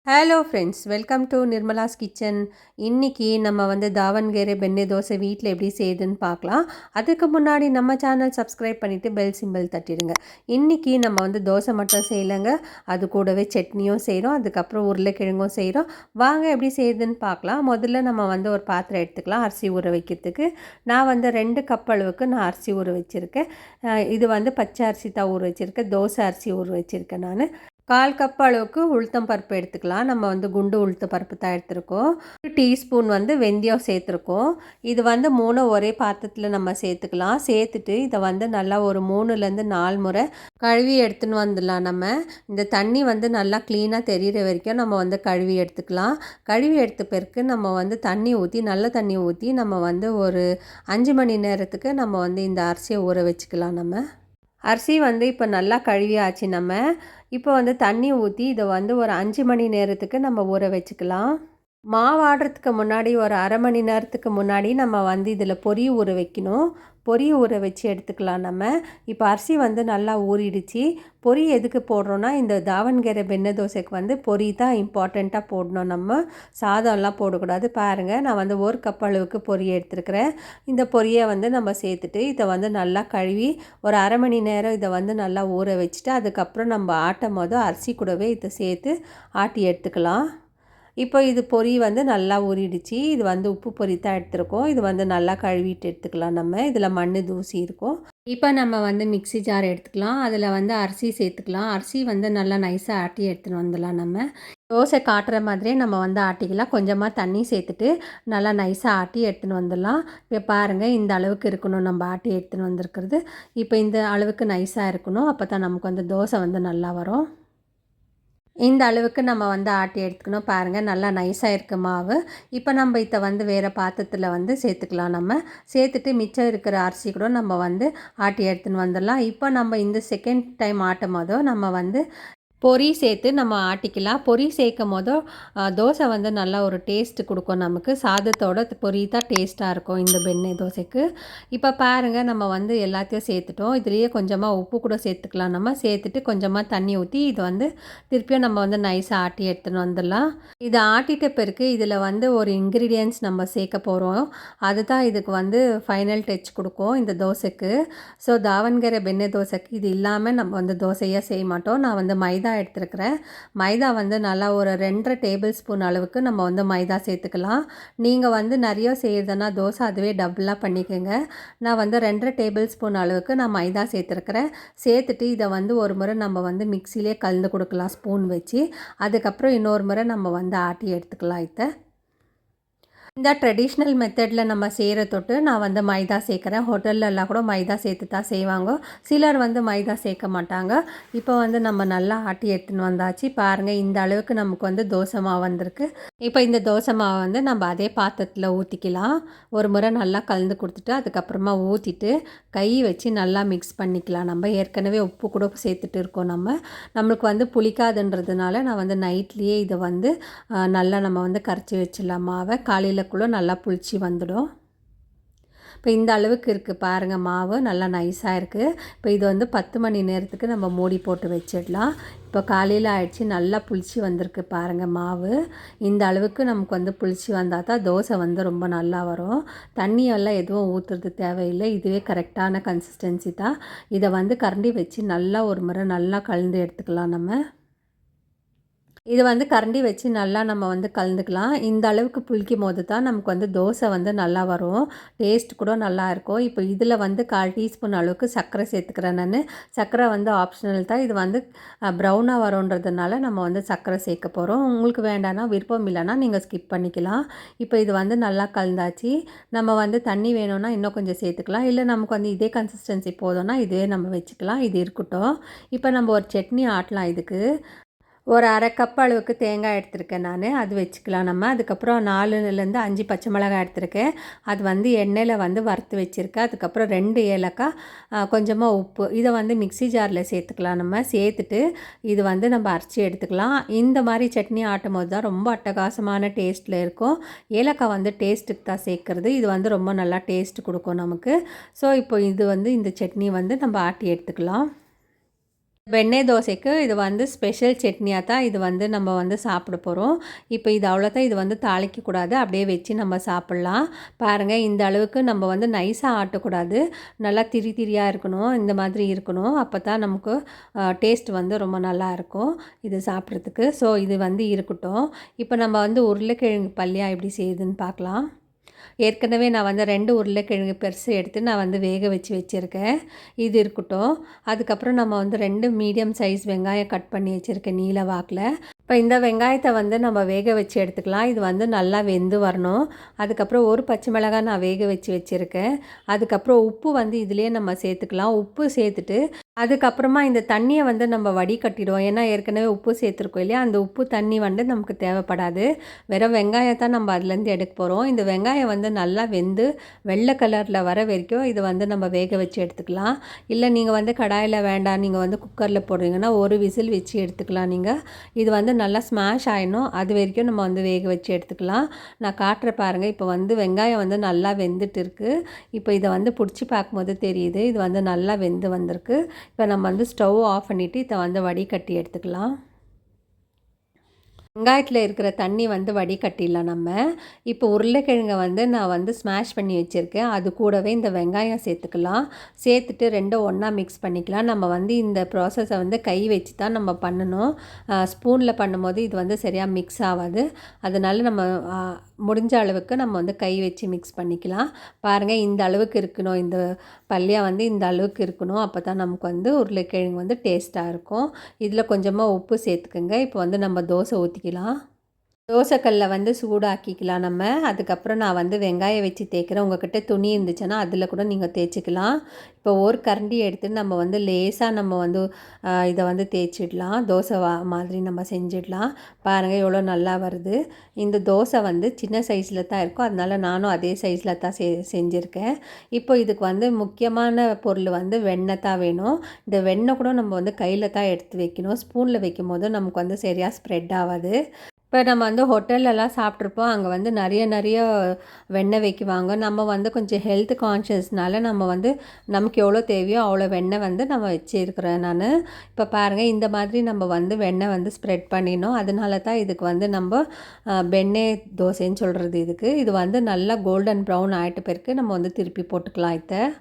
Hello friends, welcome to Nirmala's kitchen. இன்றைக்கி நம்ம தாவண்கேரை பெண்ணை தோசை வீட்டில் எப்படி செய்யுதுன்னு பார்க்கலாம். அதுக்கு முன்னாடி நம்ம சேனல் சப்ஸ்கிரைப் பண்ணிவிட்டு பெல் சிம்பிள் தட்டிடுங்க. இன்றைக்கி நம்ம தோசை மட்டும் செய்யலைங்க, அது கூடவே சட்னியும் செய்கிறோம், அதுக்கப்புறம் உருளைக்கிழங்கும் செய்கிறோம். வாங்க எப்படி செய்யுதுன்னு பார்க்கலாம். முதல்ல நம்ம ஒரு பாத்திரம் எடுத்துக்கலாம் அரிசி ஊற வைக்கிறதுக்கு. நான் 2 கப் அளவுக்கு நான் அரிசி ஊற வச்சுருக்கேன். இது பச்சை அரிசி தான் ஊற வச்சுருக்கேன், தோசை அரிசி ஊற வச்சுருக்கேன் நான். 1/4 கப் அளவுக்கு உளுத்தம் பருப்பு எடுத்துக்கலாம். நம்ம குண்டு உளுத்த பருப்பு தான் எடுத்துருக்கோம். 1 டீஸ்பூன் வெந்தயம் சேர்த்துருக்கோம். இது 3 ஒரே பாத்திரத்தில் நம்ம சேர்த்துக்கலாம். சேர்த்துட்டு இதை நல்லா ஒரு 3லேருந்து 4 முறை கழுவி எடுத்துன்னு வந்துடலாம். நம்ம இந்த தண்ணி நல்லா க்ளீனாக தெரிகிற வரைக்கும் நம்ம கழுவி எடுத்துக்கலாம். கழுவி எடுத்த பிறகு நம்ம தண்ணி ஊற்றி, நல்ல தண்ணி ஊற்றி நம்ம ஒரு 5 மணி நேரத்துக்கு நம்ம இந்த அரிசியை ஊற வச்சுக்கலாம். நம்ம அரிசி இப்போ நல்லா கழுவியாச்சு. நம்ம இப்போ தண்ணி ஊற்றி இதை ஒரு 5 மணி நேரத்துக்கு நம்ம ஊற வச்சுக்கலாம். மாவு ஆடுறதுக்கு முன்னாடி ஒரு அரை மணி நேரத்துக்கு முன்னாடி நம்ம இதில் பொரி ஊற வைக்கணும். பொரி ஊற வச்சு எடுத்துக்கலாம். நம்ம இப்போ அரிசி நல்லா ஊறிடுச்சு. பொரி எதுக்கு போடுறோன்னா, இந்த தாவண்கேரை பெண்ணை தோசைக்கு பொரி தான் இம்பார்ட்டண்ட்டாக போடணும். நம்ம சாதம்லாம் போடக்கூடாது. பாருங்கள், நான் 1 கப் அளவுக்கு பொரி எடுத்துருக்கிறேன். இந்த பொரியை நம்ம சேர்த்துட்டு இதை நல்லா கழுவி ஒரு அரை மணி நேரம் இதை நல்லா ஊற வச்சுட்டு, அதுக்கப்புறம் நம்ம ஆட்டும் போது அரிசி கூடவே இதை சேர்த்து ஆட்டி எடுத்துக்கலாம். இப்போ இது பொரி நல்லா ஊறிடுச்சு. இது உப்பு பொரி தான் எடுத்துருக்கோம். இது நல்லா கழுவிட்டு எடுத்துக்கலாம். நம்ம இதில் மண் தூசி இருக்கும். இப்போ நம்ம மிக்ஸி ஜார் எடுத்துக்கலாம். அதில் அரிசி சேர்த்துக்கலாம். அரிசி நல்லா நைஸாக ஆட்டி எடுத்துன்னு வந்துடலாம். நம்ம தோசை காட்டுற மாதிரியே நம்ம ஆட்டிக்கலாம். கொஞ்சமாக தண்ணி சேர்த்துட்டு நல்லா நைஸாக ஆட்டி எடுத்துன்னு வந்துடலாம். இப்போ பாருங்கள், இந்த அளவுக்கு இருக்கணும் நம்ம ஆட்டி எடுத்துன்னு வந்திருக்கிறது. இப்போ இந்த அளவுக்கு நைஸாக இருக்கணும். அப்போ தான் நமக்கு தோசை நல்லா வரும். இந்த அளவுக்கு நம்ம ஆட்டி எடுத்துக்கணும். பாருங்கள், நல்லா நைஸாக இருக்க மாவு. இப்போ நம்ம இதை வேறு பாத்திரத்தில் சேர்த்துக்கலாம். நம்ம சேர்த்துட்டு மிச்சம் இருக்கிற அரிசி கூட நம்ம ஆட்டி எடுத்துன்னு வந்துடலாம். இப்போ நம்ம இந்த செகண்ட் டைம் ஆட்டும் போதோ நம்ம பொரி சேர்த்து நம்ம ஆட்டிக்கலாம். பொரி சேர்க்கும் போதும் தோசை நல்லா ஒரு டேஸ்ட்டு கொடுக்கும் நமக்கு. சாதத்தோட பொரி தான் டேஸ்ட்டாக இருக்கும் இந்த பெண்ணை தோசைக்கு. இப்போ பாருங்கள், நம்ம எல்லாத்தையும் சேர்த்துட்டோம். இதுலேயே கொஞ்சமாக உப்பு கூட சேர்த்துக்கலாம். நம்ம சேர்த்துட்டு கொஞ்சமாக தண்ணி ஊற்றி இது திருப்பியும் நம்ம நைஸாக ஆட்டி எடுத்துன்னு வந்துடலாம். இதை ஆட்டிட்ட பிறகு இதில் ஒரு இன்க்ரீடியன்ட்ஸ் நம்ம சேர்க்க போகிறோம். அதுதான் இதுக்கு ஃபைனல் டச் கொடுக்கும் இந்த தோசைக்கு. ஸோ தாவண்கேரை பெண்ணை தோசைக்கு இது இல்லாமல் நம்ம தோசையாக செய்ய மாட்டோம். நான் மைதா எடுத்துருக்கிறேன். மைதா நல்லா ஒரு 2.5 டேபிள் ஸ்பூன் அளவுக்கு நம்ம மைதா சேர்த்துக்கலாம். நீங்கள் நிறைய செய்கிறதுனா தோசை அதுவே டபுளாக பண்ணிக்கோங்க. நான் 2.5 டேபிள் ஸ்பூன் அளவுக்கு நான் மைதா சேர்த்துருக்கிறேன். சேர்த்துட்டு இதை ஒரு முறை நம்ம மிக்சிலே கலந்து கொடுக்கலாம் ஸ்பூன் வச்சு. அதுக்கப்புறம் இன்னொரு முறை நம்ம ஆட்டி எடுத்துக்கலாம். இந்த ட்ரெடிஷ்னல் மெத்தடில் நம்ம செய்கிற தொட்டு நான் மைதா சேர்க்குறேன். ஹோட்டல்லலாம் கூட மைதா சேர்த்து தான் செய்வாங்க. சிலர் மைதா சேர்க்க மாட்டாங்க. இப்போ நம்ம நல்லா ஆட்டி எடுத்துன்னு வந்தாச்சு. பாருங்கள், இந்த அளவுக்கு நமக்கு தோசை மாவு வந்திருக்கு. இப்போ இந்த தோசை மாவை நம்ம அதே பாத்திரத்தில் ஊற்றிக்கலாம். ஒரு முறை நல்லா கலந்து கொடுத்துட்டு அதுக்கப்புறமா ஊற்றிட்டு கை வச்சு நல்லா மிக்ஸ் பண்ணிக்கலாம். நம்ம ஏற்கனவே உப்பு கூட சேர்த்துட்டு இருக்கோம். நம்மளுக்கு புளிக்காதுன்றதுனால நான் நைட்லேயே இதை நல்லா நம்ம கரைச்சி வச்சிடலாம். மாவை காலையில் நல்லா புளிச்சு வந்துடும். இப்போ இந்த அளவுக்கு இருக்குது பாருங்கள், மாவு நல்லா நைஸாக இருக்குது. இப்போ இது 10 மணி நேரத்துக்கு நம்ம மூடி போட்டு வச்சிடலாம். இப்போ காலையில் ஆயிடுச்சு, நல்லா புளிச்சு வந்திருக்கு பாருங்கள் மாவு. இந்த அளவுக்கு நமக்கு புளிச்சு வந்தால் தான் தோசை ரொம்ப நல்லா வரும். தண்ணியெல்லாம் எதுவும் ஊற்றுறது தேவையில்லை. இதுவே கரெக்டான கன்சிஸ்டன்சி தான். இதை கரண்டி வச்சு நல்லா ஒரு முறை நல்லா கலந்து எடுத்துக்கலாம். நம்ம இது கரண்டி வச்சு நல்லா நம்ம கலந்துக்கலாம். இந்த அளவுக்கு புளிக்கும் போது தான் நமக்கு தோசை நல்லா வரும். டேஸ்ட் கூட நல்லா இருக்கும். இப்போ இதில் 1/4 டீஸ்பூன் அளவுக்கு சர்க்கரை சேர்த்துக்கிறேன் நான். சர்க்கரை ஆப்ஷனல் தான். இது ப்ரௌனாக வரும்ன்றதுனால நம்ம சர்க்கரை சேர்க்க போகிறோம். உங்களுக்கு வேண்டாம்னா, விருப்பம் இல்லைன்னா நீங்கள் ஸ்கிப் பண்ணிக்கலாம். இப்போ இது நல்லா கலந்தாச்சு. நம்ம தண்ணி வேணும்னா இன்னும் கொஞ்சம் சேர்த்துக்கலாம். இல்லை நமக்கு இதே கன்சிஸ்டன்சி போதும்னா இதே நம்ம வச்சுக்கலாம். இது இருக்கட்டும். இப்போ நம்ம ஒரு சட்னி ஆட்டலாம். இதுக்கு ஒரு அரை கப் அளவுக்கு தேங்காய் எடுத்திருக்கேன் நான். அது வச்சுக்கலாம் நம்ம. அதுக்கப்புறம் 4லேருந்து 5 பச்சை மிளகாய் எடுத்திருக்கேன். அது எண்ணெயில் வறுத்து வச்சுருக்கேன். அதுக்கப்புறம் 2 ஏலக்காய், கொஞ்சமாக உப்பு. இதை மிக்ஸி ஜாரில் சேர்த்துக்கலாம். நம்ம சேர்த்துட்டு இது நம்ம அரைச்சி எடுத்துக்கலாம். இந்த மாதிரி சட்னி ஆட்டும் போது தான் ரொம்ப அட்டகாசமான டேஸ்ட்டில் இருக்கும். ஏலக்காய் டேஸ்ட்டுக்கு தான் சேர்க்குறது. இது ரொம்ப நல்லா டேஸ்ட் கொடுக்கும் நமக்கு. ஸோ இப்போ இது இந்த சட்னி நம்ம ஆட்டி எடுத்துக்கலாம். வெண்ணெய் தோசைக்கு இது வந்து ஸ்பெஷல் சட்னியாக தான் இது வந்து நம்ம வந்து சாப்பிட போகிறோம். இப்போ இது அவ்வளோதான், இது வந்து தாளிக்கக்கூடாது, அப்படியே வச்சு நம்ம சாப்பிட்லாம். பாருங்கள், இந்த அளவுக்கு நம்ம வந்து நைஸாக ஆட்டக்கூடாது, நல்லா திரி திரியாக இருக்கணும், இந்த மாதிரி இருக்கணும். அப்போ தான் நமக்கு டேஸ்ட் வந்து ரொம்ப நல்லாயிருக்கும் இது சாப்பிட்றதுக்கு. ஸோ இது வந்து இருக்கட்டும். இப்போ நம்ம வந்து உருளைக்கிழங்கு பல்லியா எப்படி செய்யுதுன்னு பார்க்கலாம். ஏற்கனவே நான் வந்து 2 உருளைக்கிழங்கு பெருசு எடுத்து நான் வந்து வேக வச்சுருக்கேன். இது இருக்கட்டும். அதுக்கப்புறம் நம்ம வந்து 2 மீடியம் சைஸ் வெங்காயம் கட் பண்ணி வச்சுருக்கேன் நீல வாக்கில். இப்போ இந்த வெங்காயத்தை வந்து நம்ம வேக வச்சு எடுத்துக்கலாம். இது வந்து நல்லா வெந்து வரணும். அதுக்கப்புறம் ஒரு பச்சை மிளகாய் நான் வேக வச்சுருக்கேன். அதுக்கப்புறம் உப்பு வந்து இதிலே நம்ம சேர்த்துக்கலாம். உப்பு சேர்த்துட்டு அதுக்கப்புறமா இந்த தண்ணியை வந்து நம்ம வடிகட்டிடுவோம். ஏன்னா ஏற்கனவே உப்பு சேர்த்துருக்கோம் இல்லையா, அந்த உப்பு தண்ணி வந்து நமக்கு தேவைப்படாது. வெறும் வெங்காயத்தை நம்ம அதுலேருந்து எடுக்க போகிறோம். இந்த வெங்காயம் வந்து நல்லா வெந்து வெள்ளை கலரில் வர வரைக்கும் இது வந்து நம்ம வேக வச்சு எடுத்துக்கலாம். இல்லை நீங்கள் வந்து கடாயில் வேண்டாம், நீங்கள் வந்து குக்கரில் போடுறீங்கன்னா ஒரு விசில் வச்சு எடுத்துக்கலாம். நீங்கள் இது வந்து நல்லா ஸ்மாஷ் ஆகிடணும், அது வரைக்கும் நம்ம வந்து வேக வச்சு எடுத்துக்கலாம். நான் காட்டுற பாருங்கள், இப்போ வந்து வெங்காயம் வந்து நல்லா வெந்துட்டு இருக்குது. இப்போ இதை வந்து பிடிச்சி பார்க்கும்போது தெரியுது, இது வந்து நல்லா வெந்து வந்திருக்கு. இப்போ நம்ம வந்து ஸ்டவ் ஆஃப் பண்ணிவிட்டு இதை வந்து வடிகட்டி எடுத்துக்கலாம். வெங்காயத்தில் இருக்கிற தண்ணி வந்து வடிகட்டிடலாம் நம்ம. இப்போ உருளைக்கிழங்கை வந்து நான் வந்து ஸ்மாஷ் பண்ணி வச்சுருக்கேன். அது கூடவே இந்த வெங்காயம் சேர்த்துக்கலாம். சேர்த்துட்டு ரெண்டும் ஒன்றா மிக்ஸ் பண்ணிக்கலாம். நம்ம வந்து இந்த ப்ராசஸை வந்து கை வச்சு தான் நம்ம பண்ணணும். ஸ்பூனில் பண்ணும்போது இது வந்து சரியாக மிக்ஸ் ஆகாது. அதனால் நம்ம முடிஞ்ச அளவுக்கு நம்ம வந்து கை வச்சு மிக்ஸ் பண்ணிக்கலாம். பாருங்கள், இந்த அளவுக்கு இருக்கணும், இந்த பல்லியா வந்து இந்த அளவுக்கு இருக்கணும். அப்போ தான் நமக்கு வந்து உருளைக்கிழங்கு வந்து டேஸ்ட்டாக இருக்கும். இதில் கொஞ்சமாக உப்பு சேர்த்துக்கோங்க. இப்போ வந்து நம்ம தோசை ஊற்றிக்கலாம். தோசைக்கல்லை வந்து சூடாக்கிக்கலாம் நம்ம. அதுக்கப்புறம் நான் வந்து வெங்காயம் வச்சு தேய்க்கிறேன். உங்கள்கிட்ட துணி இருந்துச்சுன்னா அதில் கூட நீங்கள் தேய்ச்சிக்கலாம். இப்போ ஒரு கரண்டி எடுத்து நம்ம வந்து லேசாக நம்ம வந்து இதை வந்து தேய்ச்சிடலாம். தோசை மாதிரி நம்ம செஞ்சிடலாம். பாருங்கள் எவ்வளோ நல்லா வருது. இந்த தோசை வந்து சின்ன சைஸில் தான் இருக்கும், அதனால் நானும் அதே சைஸில் தான் செஞ்சுருக்கேன். இப்போ இதுக்கு வந்து முக்கியமான பொருள் வந்து வெண்ணெய் தான் வேணும். இந்த வெண்ணெய் கூட நம்ம வந்து கையில் தான் எடுத்து வைக்கணும். ஸ்பூனில் வைக்கும் போது நமக்கு வந்து சரியாக ஸ்ப்ரெட் ஆகாது. இப்போ நம்ம வந்து ஹோட்டல்லலாம் சாப்பிட்ருப்போம், அங்கே வந்து நிறைய வெண்ணெய் வைக்குவாங்க. நம்ம வந்து கொஞ்சம் ஹெல்த் கான்ஷியஸ்னால நம்ம வந்து நமக்கு எவ்வளோ தேவையோ அவ்வளோ வெண்ணெய் வந்து நம்ம வச்சுருக்கிறேன் நான். இப்போ பாருங்கள், இந்த மாதிரி நம்ம வந்து வெண்ணெய் வந்து ஸ்ப்ரெட் பண்ணிடணும். அதனால தான் இதுக்கு வந்து நம்ம வெண்ணெய் தோசைன்னு சொல்கிறது. இது வந்து நல்லா கோல்டன் ப்ரௌன் ஆகிட்ட பிறகு நம்ம வந்து திருப்பி போட்டுக்கலாம்.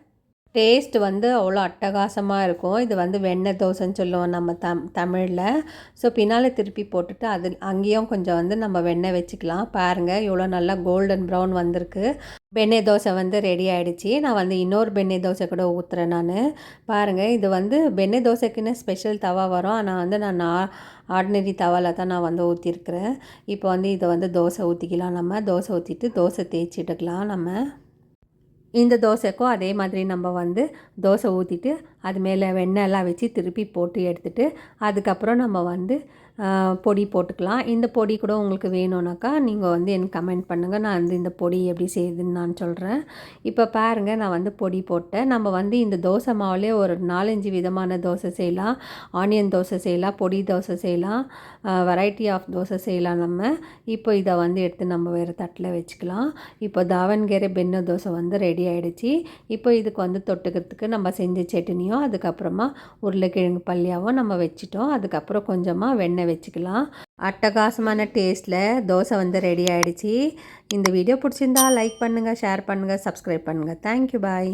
டேஸ்ட் வந்து அவ்வளோ அட்டகாசமாக இருக்கும். இது வந்து வெண்ணெய் தோசைன்னு சொல்லுவோம் நம்ம தமிழில். ஸோ பின்னால் திருப்பி போட்டுட்டு அது அங்கேயும் கொஞ்சம் வந்து நம்ம வெண்ணெய் வச்சுக்கலாம். பாருங்கள் இவ்வளோ நல்லா கோல்டன் ப்ரௌன் வந்திருக்கு. வெண்ணெய் தோசை வந்து ரெடி ஆகிடுச்சி. நான் வந்து இன்னொரு வெண்ணெய் தோசை கூட ஊற்றுறேன் நான். பாருங்கள், இது வந்து வெண்ணெய் தோசைக்குன்னு ஸ்பெஷல் தவா வரும். ஆனால் வந்து நான் ஆர்டினரி தவாவில் தான் நான் வந்து ஊற்றிருக்கிறேன். இப்போ வந்து இதை வந்து தோசை ஊற்றிக்கலாம். நம்ம தோசை ஊற்றிட்டு தோசை தேய்ச்சிட்டுக்கலாம் நம்ம. இந்த தோசைக்கும் அதே மாதிரி நம்ம வந்து தோசை ஊற்றிட்டு அது மேலே வெண்ணெய்லாம் வச்சு திருப்பி போட்டு எடுத்துகிட்டு அதுக்கப்புறம் நம்ம வந்து பொடி போட்டுக்கலாம். இந்த பொடி கூட உங்களுக்கு வேணும்னாக்கா நீங்கள் வந்து எனக்கு கமெண்ட் பண்ணுங்கள். நான் வந்து இந்த பொடி எப்படி செய்யுதுன்னு நான் சொல்கிறேன். இப்போ பாருங்கள், நான் வந்து பொடி போட்டேன். நம்ம வந்து இந்த தோசை மாவுலேயே ஒரு 4-5 விதமான தோசை செய்யலாம். ஆனியன் தோசை செய்யலாம், பொடி தோசை செய்யலாம், வெரைட்டி ஆஃப் தோசை செய்யலாம் நம்ம. இப்போ இதை வந்து எடுத்து நம்ம வேறு தட்டில் வச்சுக்கலாம். இப்போ தாவண்கேரே பெண்ணு தோசை வந்து ரெடி ஆகிடுச்சி. இப்போ இதுக்கு வந்து தொட்டுக்கிறதுக்கு நம்ம செஞ்ச சட்னியும் அதுக்கப்புறமா உருளைக்கிழங்கு பல்லியாவும் நம்ம வச்சுட்டோம். அதுக்கப்புறம் கொஞ்சமாக வெண்ணெய் வச்சுக்கலாம். அட்டகாசமான டேஸ்ட்டில் தோசை வந்து ரெடி ஆகிடுச்சி. இந்த வீடியோ பிடிச்சிருந்தா லைக் பண்ணுங்கள், ஷேர் பண்ணுங்கள், சப்ஸ்கிரைப் பண்ணுங்கள். தேங்க்யூ, பாய்.